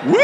Woo!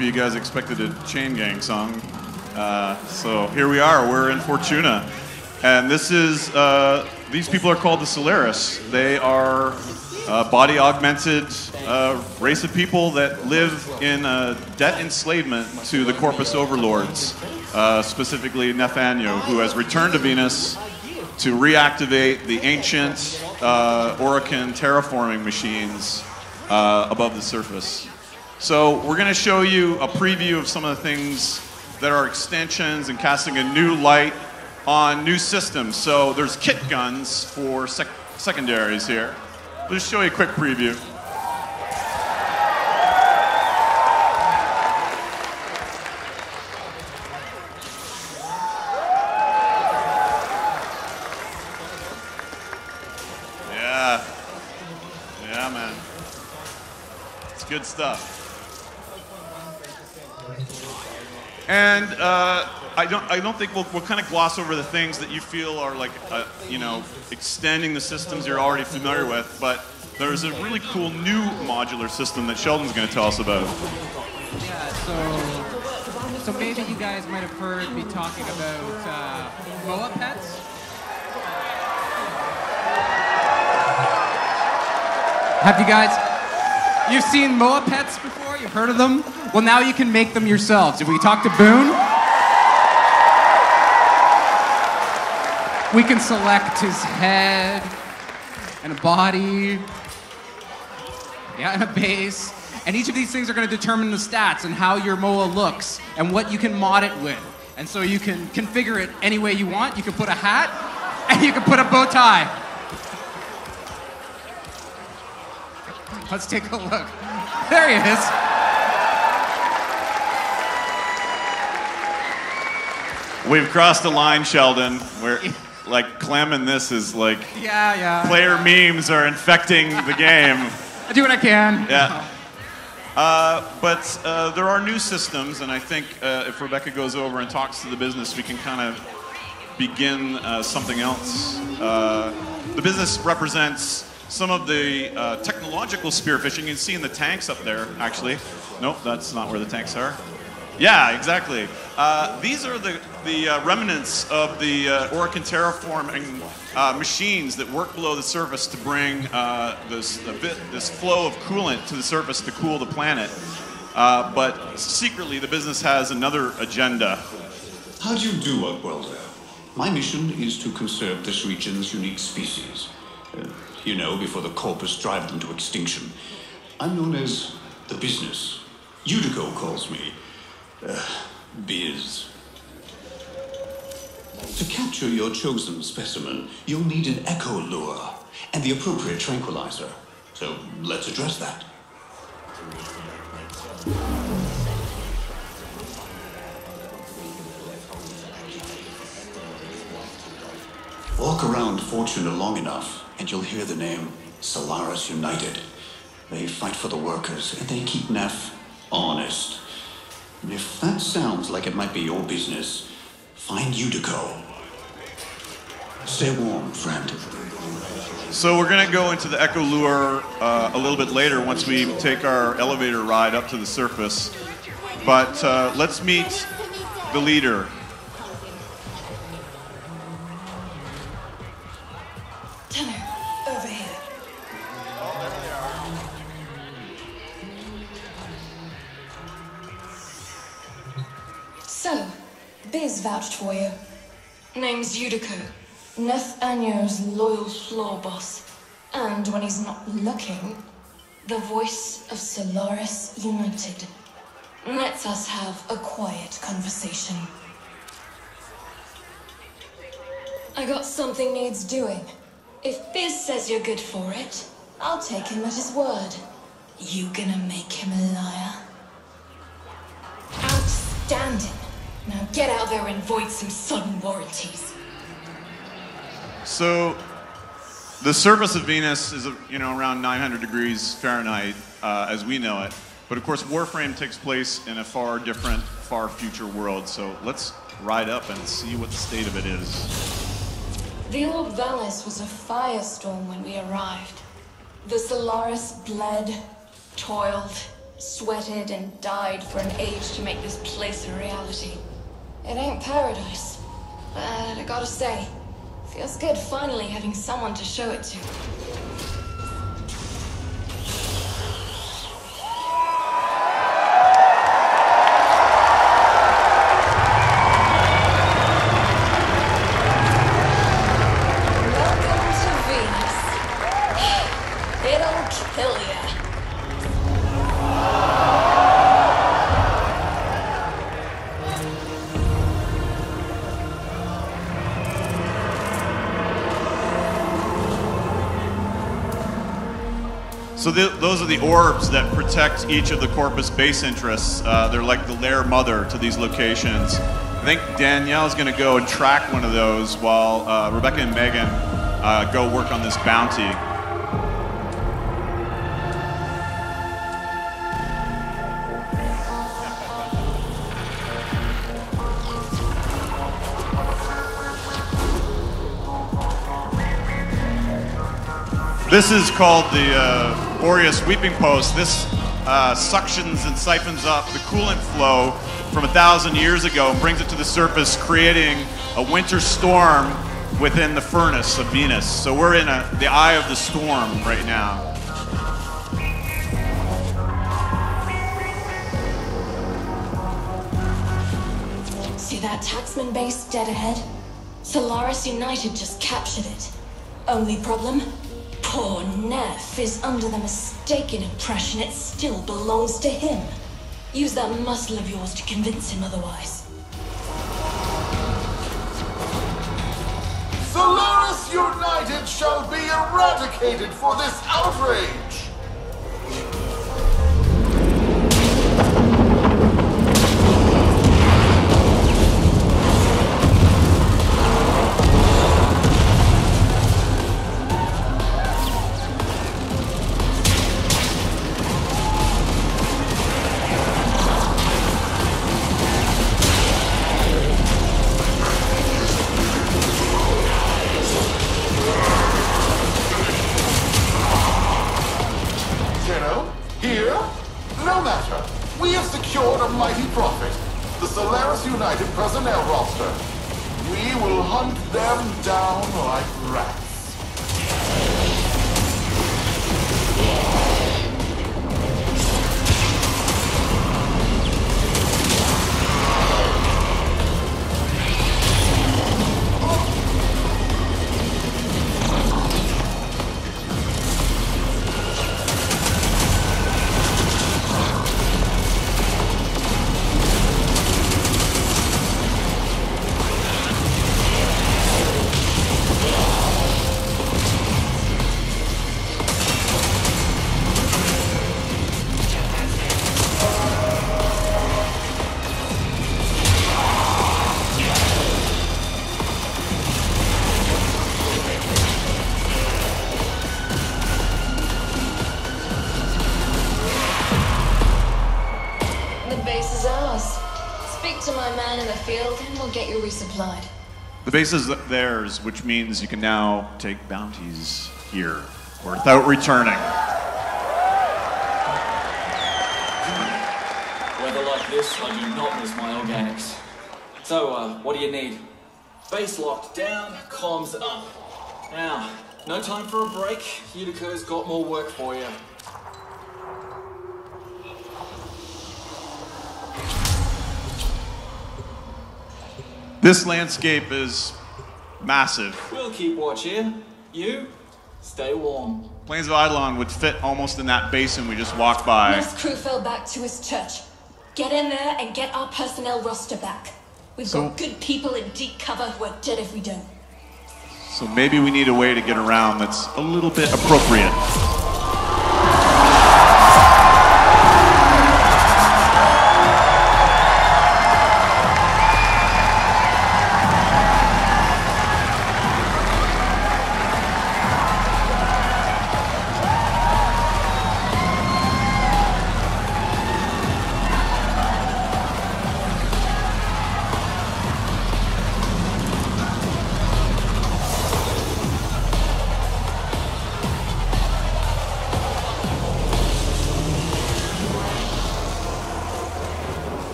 You guys expected a Chain Gang song, so here we are. We're in Fortuna, and this is these people are called the Solaris. They are a body-augmented race of people that live in debt enslavement to the Corpus Overlords, specifically Nathaniel, who has returned to Venus to reactivate the ancient Orican terraforming machines above the surface. So we're going to show you a preview of some of the things that are extensions and casting a new light on new systems. So there's kit guns for secondaries here. We'll just show you a quick preview. Yeah, man. It's good stuff. And I don't think we'll kind of gloss over the things that you feel are like, you know, extending the systems you're already familiar with, but there's a really cool new modular system that Sheldon's going to tell us about. Yeah, so maybe you guys might have heard me talking about MOA pets. Have you guys, you've seen MOA pets before? You've heard of them? Well, now you can make them yourselves. Did we talk to Boone? We can select his head and a body, and a base. And each of these things are going to determine the stats and how your MOA looks and what you can mod it with. And so you can configure it any way you want. You can put a hat and you can put a bow tie. Let's take a look. There he is. We've crossed the line, Sheldon. We're like Clem and this is like player memes are infecting the game. I do what I can. Yeah. But there are new systems, and I think if Rebecca goes over and talks to the business, we can kind of begin something else. The business represents some of the technological spearfishing. You can see in the tanks up there, actually. Nope, that's not where the tanks are. Yeah, exactly. These are the remnants of the Oricon terraforming machines that work below the surface to bring this flow of coolant to the surface to cool the planet. But secretly, the business has another agenda. How do you do, Worldwelder? My mission is to conserve this region's unique species. You know, before the corpus drive them to extinction. I'm known as the business. Eudico calls me Biz. To capture your chosen specimen, you'll need an echo lure and the appropriate tranquilizer. So let's address that. Walk around Fortuna long enough, and you'll hear the name Solaris United. They fight for the workers, and they keep Neff honest. And if that sounds like it might be your business, find Eudico. Stay warm, friend. So we're going to go into the Echo Lure a little bit later once we take our elevator ride up to the surface. But let's meet the leader. Tenno, over here. So, Biz vouched for you. Name's Eudico. Neth Anyo's loyal floor boss. And when he's not looking, the voice of Solaris United. Let's us have a quiet conversation. I got something needs doing. If Biz says you're good for it, I'll take him at his word. You gonna make him a liar? Outstanding. Now get out there and void some sudden warranties. So, the surface of Venus is, around 900 degrees Fahrenheit, as we know it. But of course, Warframe takes place in a far different, far future world. So let's ride up and see what the state of it is. The old Valis was a firestorm when we arrived. The Solaris bled, toiled, sweated, and died for an age to make this place a reality. It ain't paradise, but I gotta say, feels good finally having someone to show it to. Welcome to Venus. It'll kill ya. So those are the orbs that protect each of the Corpus base interests. They're like the lair mother to these locations. I think Danielle's going to go and track one of those while Rebecca and Megan go work on this bounty. This is called the Boreas Weeping Post. This suctions and siphons up the coolant flow from 1,000 years ago and brings it to the surface, creating a winter storm within the furnace of Venus. So we're in the eye of the storm right now. See that taxman base dead ahead? Solaris United just captured it. Only problem? Poor Neff is under the mistaken impression it still belongs to him. Use that muscle of yours to convince him otherwise. Solaris United shall be eradicated for this outrage! Solaris United personnel roster. We will hunt them down like rats. Get you resupplied. The base is theirs, which means you can now take bounties here without returning. Weather like this, I do not miss my organics. So, what do you need? Base locked down, comms up. Now, no time for a break. Eudico's got more work for you. This landscape is massive. We'll keep watch here. You, stay warm. Plains of Eidolon would fit almost in that basin we just walked by. Last crew fell back to his church. Get in there and get our personnel roster back. We've got good people in deep cover who are dead if we don't. So maybe we need a way to get around that's a little bit appropriate.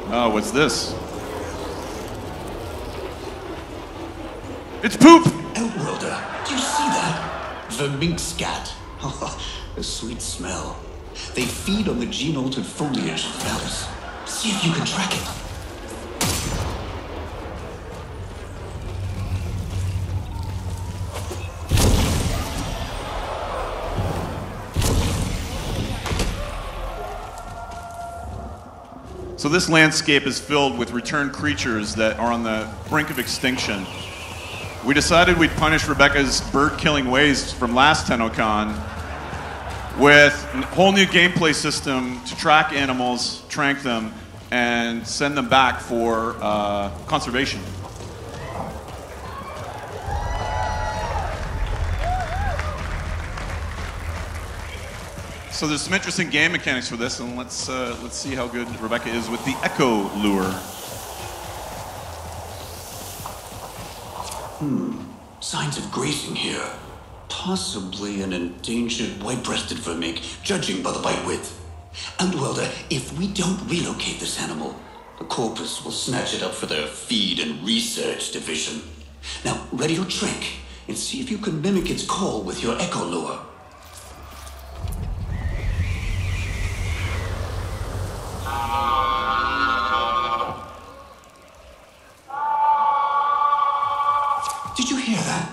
Oh, what's this? It's poop! Outworlder, do you see that? Verminkscat. A sweet smell. They feed on the gene-altered foliage of Valis. See if you can track it. So this landscape is filled with returned creatures that are on the brink of extinction. We decided we'd punish Rebecca's bird-killing ways from last TennoCon with a whole new gameplay system to track animals, trank them, and send them back for conservation. So there's some interesting game mechanics for this, and let's see how good Rebecca is with the Echo Lure. Signs of grazing here. Possibly an endangered white-breasted vermink, judging by the bite width. Outworlder, if we don't relocate this animal, the corpus will snatch it up for their feed and research division. Now, ready your trick, and see if you can mimic its call with your Echo Lure. Did you hear that?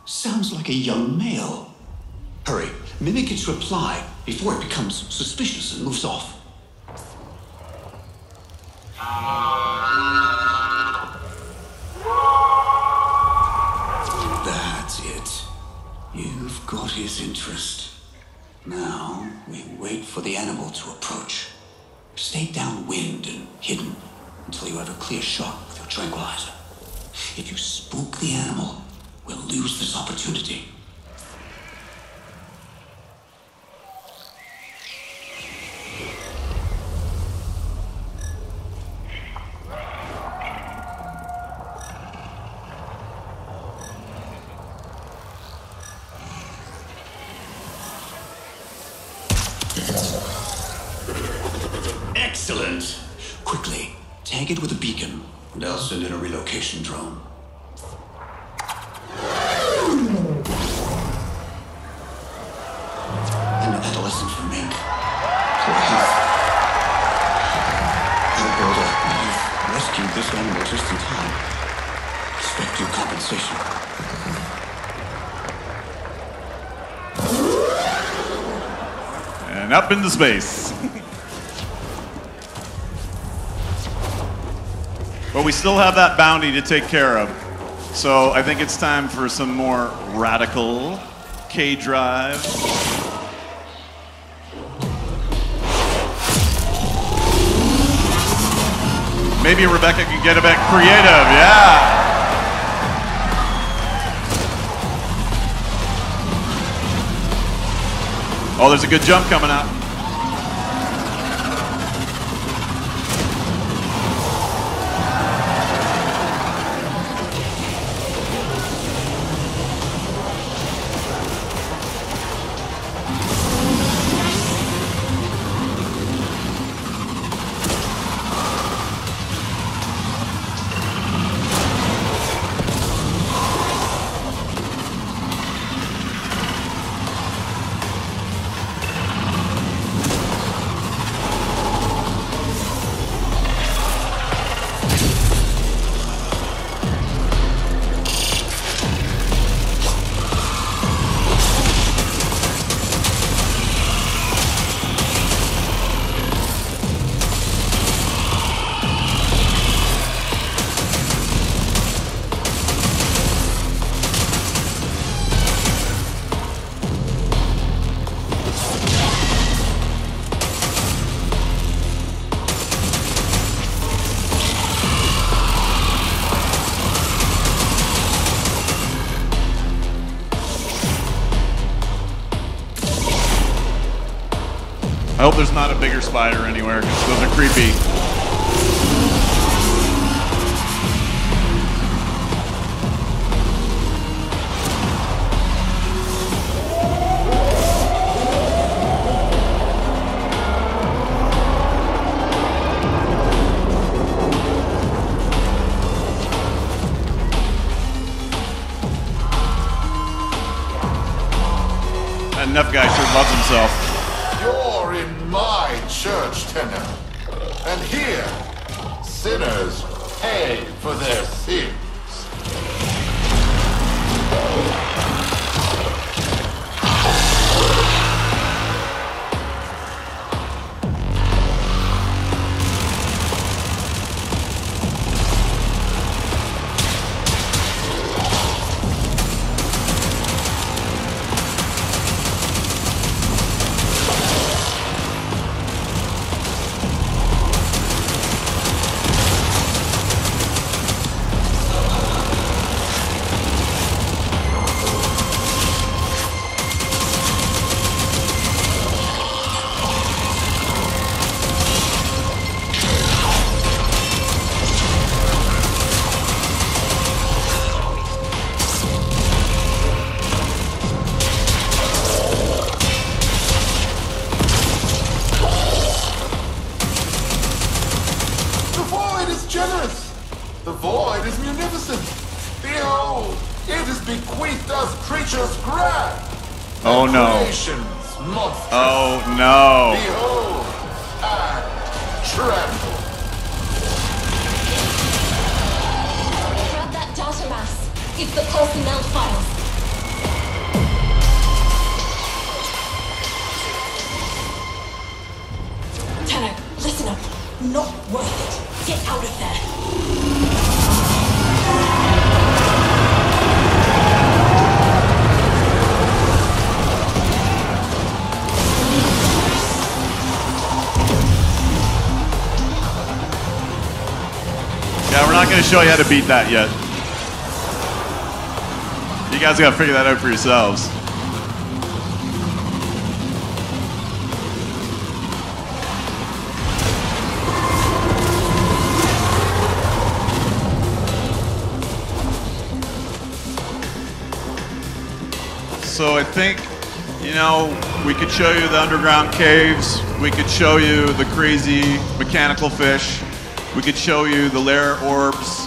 Sounds like a young male. Hurry, mimic its reply before it becomes suspicious and moves off. That's it. You've got his interest. Now, we wait for the animal to approach. Stay downwind and hidden until you have a clear shot with your tranquilizer. If you spook the animal, we'll lose this opportunity. Excellent. quickly. Tag it with a beacon, and I'll send in a relocation drone. An adolescent from Mink. Poor Heath. Hoverboarder, you've rescued this animal just in time. Expect due compensation. And up into space. But we still have that bounty to take care of. So I think it's time for some more radical K-Drive. Maybe Rebecca can get a bit creative, yeah. Oh, there's a good jump coming up. I hope there's not a bigger spider anywhere, because those are creepy. That Neff guy sure loves himself. You're in my church, Tenno. And here, sinners pay for their sins. Oh no. Oh no. Behold and tremble. Grab that data mass. It's the personnel files. Tenno, listen up. Not worth it. Get out of there. Yeah, we're not going to show you how to beat that yet. You guys got to figure that out for yourselves. So I think, you know, we could show you the underground caves. We could show you the crazy mechanical fish. We could show you the lair orbs,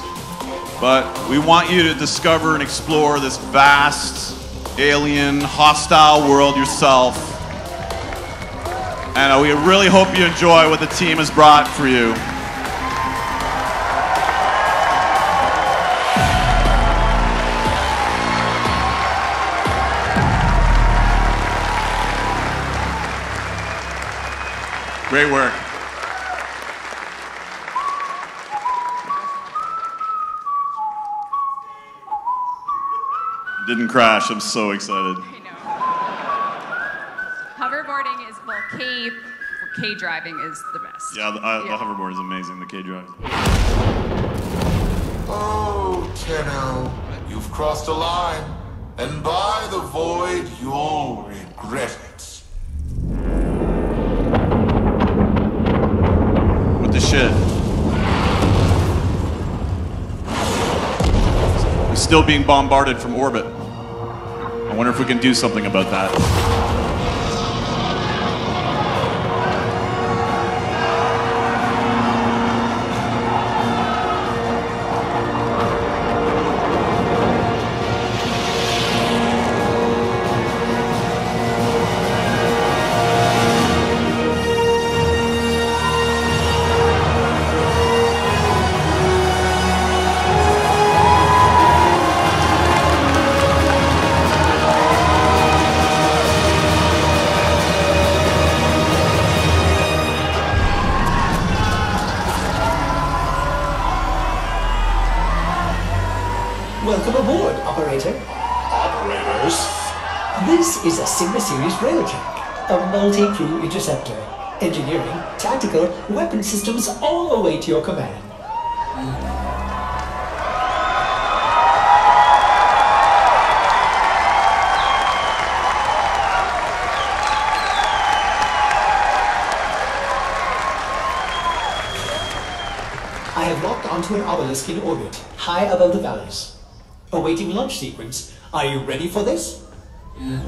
but we want you to discover and explore this vast, alien, hostile world yourself. And we really hope you enjoy what the team has brought for you. Great work. Didn't crash. I'm so excited. I know. Hoverboarding is, well, K driving is the best. Yeah, the hoverboard is amazing, the K-Drive. Oh, Tenno, you've crossed a line, and by the void, you'll regret it. What the shit? We're still being bombarded from orbit. I wonder if we can do something about that. Welcome aboard, operator. Operators? This is a Sigma Series Railjack, a multi-crew interceptor. Engineering, tactical, weapon systems all await your command. I have locked onto an obelisk in orbit, high above the valleys. Awaiting launch sequence. Are you ready for this? There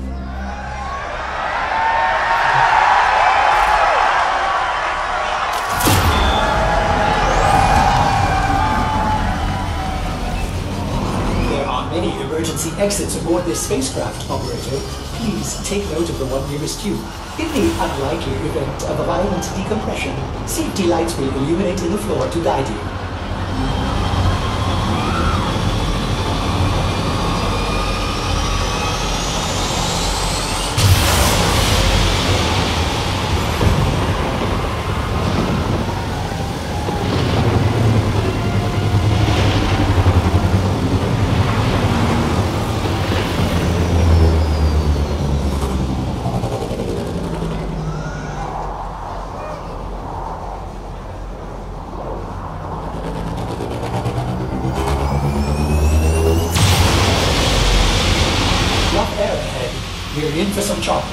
are many emergency exits aboard this spacecraft, operator. Please take note of the one nearest you. In the unlikely event of a violent decompression, safety lights will illuminate the floor to guide you. We're in for some chop.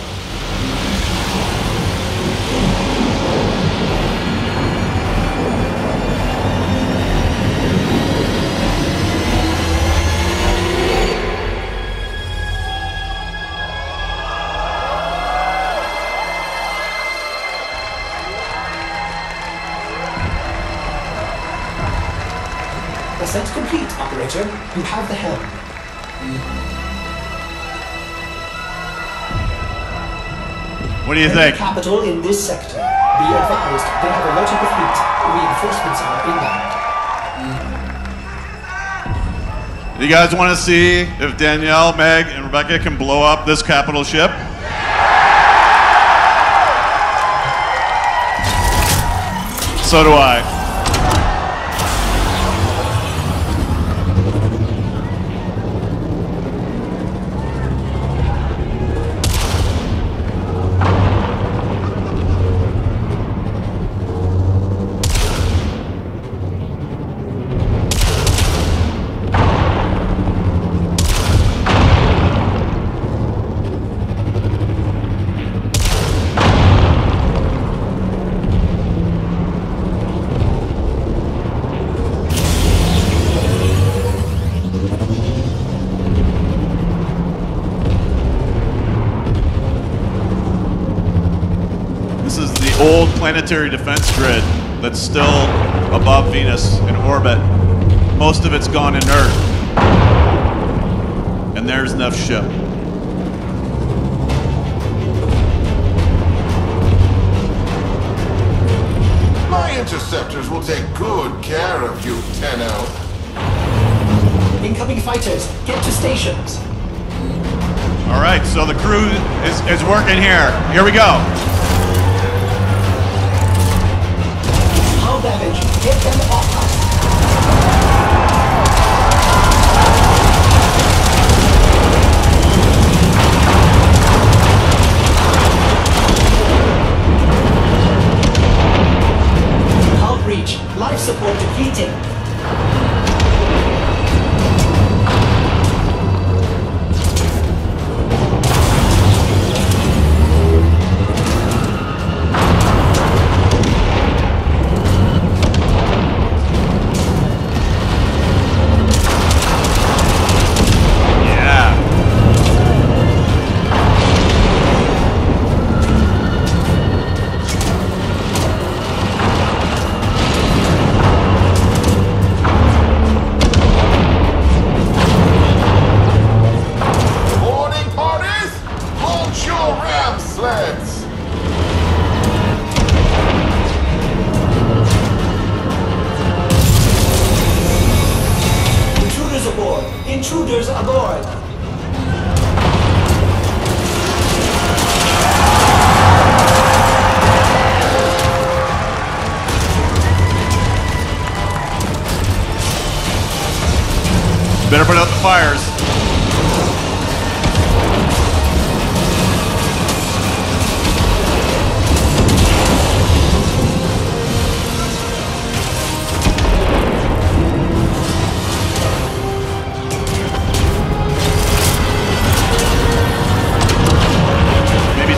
Ascent complete, operator. You have the helm. What do you think? Capital in this sector. Be advised, they have alerted the fleet. Reinforcements are inbound. You guys want to see if Danielle, Meg, and Rebecca can blow up this capital ship? So do I. Old planetary defense grid that's still above Venus in orbit. Most of it's gone inert. And there's Neff's ship. My interceptors will take good care of you, Tenno. Incoming fighters, get to stations. All right, so the crew is working here. Here we go. Hull damage, get them off us. Hull breach, life support depleting. Intruders aboard! Better put out the fires.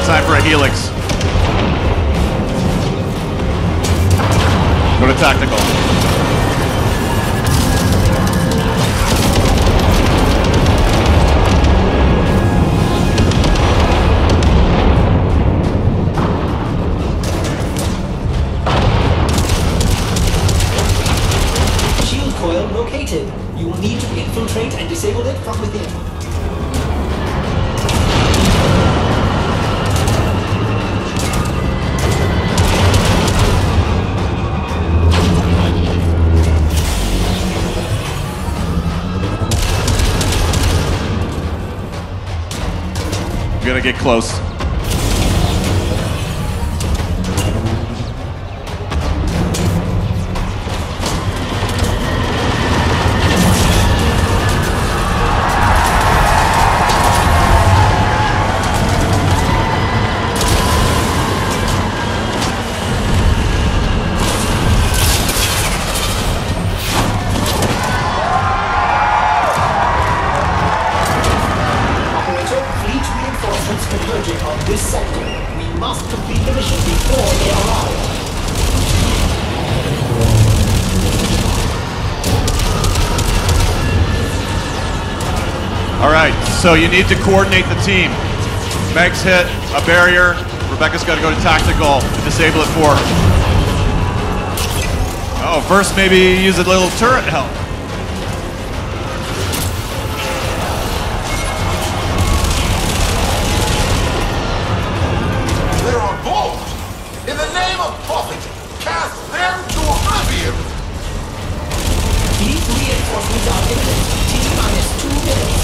Time for a helix. Go to tactical. Shield coil located. You will need to infiltrate and disable it from within. Gonna get close. Converging on this sector. We must complete the mission before they arrive. All right, so you need to coordinate the team. Meg's hit a barrier. Rebecca's got to go to tactical to disable it for her. Oh, first maybe use a little turret help. Reinforcements are imminent. T-minus 2 minutes.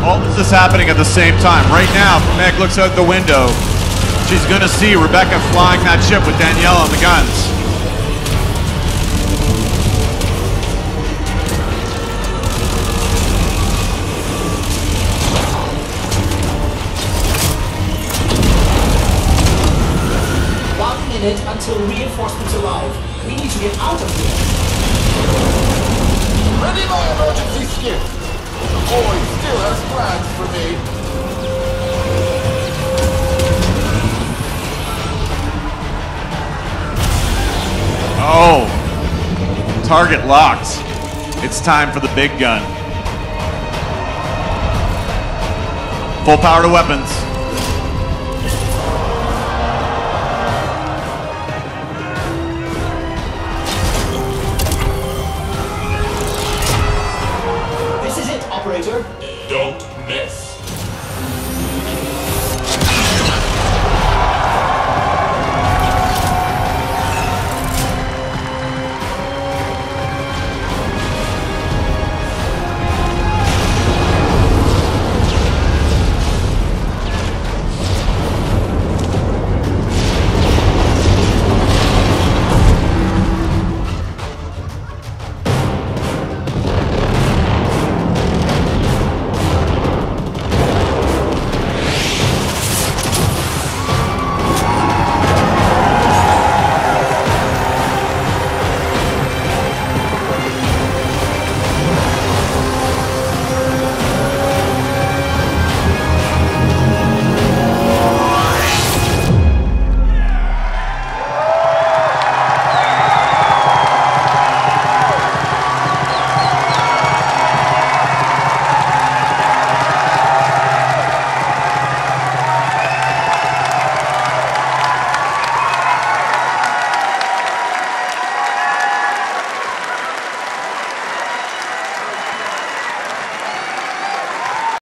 All this is happening at the same time. Right now, Meg looks out the window. She's gonna see Rebecca flying that ship with Danielle on the guns. Minute until reinforcements arrive. We need to get out of here. Ready my emergency skip. The boy still has plans for me. Oh, target locked. It's time for the big gun. Full power to weapons. This is it, operator. Don't miss.